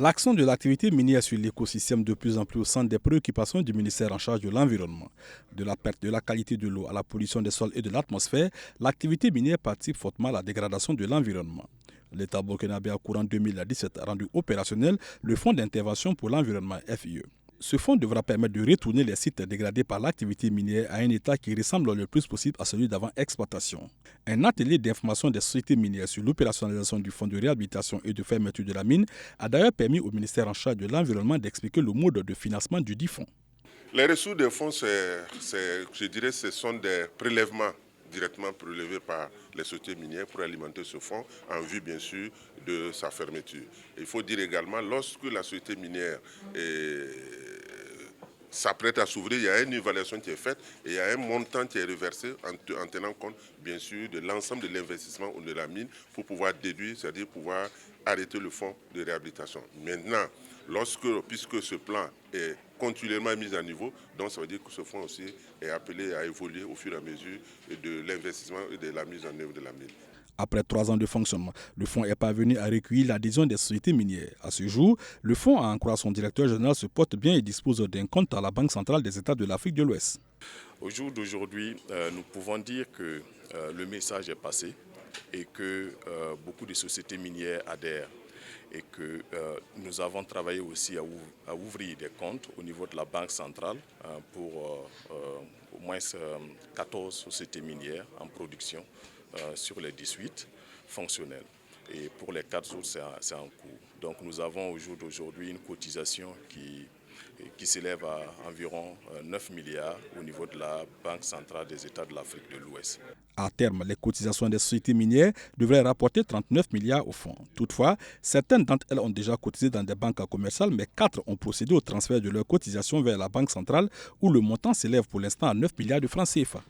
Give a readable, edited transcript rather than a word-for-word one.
L'accent de l'activité minière sur l'écosystème de plus en plus au centre des préoccupations du ministère en charge de l'environnement. De la perte de la qualité de l'eau à la pollution des sols et de l'atmosphère, l'activité minière participe fortement à la dégradation de l'environnement. L'État burkinabé a courant 2017 a rendu opérationnel le Fonds d'intervention pour l'environnement FIE. Ce fonds devra permettre de retourner les sites dégradés par l'activité minière à un état qui ressemble le plus possible à celui d'avant exploitation. Un atelier d'information des sociétés minières sur l'opérationnalisation du fonds de réhabilitation et de fermeture de la mine a d'ailleurs permis au ministère en charge de l'environnement d'expliquer le mode de financement du dit fonds. Les ressources des fonds, je dirais, ce sont des prélèvements directement prélevés par les sociétés minières pour alimenter ce fonds en vue bien sûr de sa fermeture. Il faut dire également, lorsque la société minière s'apprête à s'ouvrir, il y a une évaluation qui est faite et il y a un montant qui est reversé en tenant compte bien sûr de l'ensemble de l'investissement de la mine pour pouvoir déduire, c'est-à-dire pouvoir arrêter le fonds de réhabilitation. Maintenant, puisque ce plan est continuellement mis à niveau, donc ça veut dire que ce fonds aussi est appelé à évoluer au fur et à mesure de l'investissement et de la mise en œuvre de la mine. Après 3 ans de fonctionnement, le fonds est parvenu à recueillir l'adhésion des sociétés minières. À ce jour, le fonds, à en croire son directeur général, se porte bien et dispose d'un compte à la Banque centrale des États de l'Afrique de l'Ouest. Au jour d'aujourd'hui, nous pouvons dire que le message est passé et que beaucoup de sociétés minières adhèrent et que nous avons travaillé aussi à ouvrir des comptes au niveau de la Banque centrale pour au moins 14 sociétés minières en production sur les 18 fonctionnels. Et pour les 4 autres, c'est en cours. Donc nous avons au jour d'aujourd'hui une cotisation qui s'élève à environ 9 milliards au niveau de la Banque centrale des États de l'Afrique de l'Ouest. À terme, les cotisations des sociétés minières devraient rapporter 39 milliards au fonds. Toutefois, certaines d'entre elles ont déjà cotisé dans des banques commerciales, mais 4 ont procédé au transfert de leurs cotisations vers la Banque centrale où le montant s'élève pour l'instant à 9 milliards de francs CFA.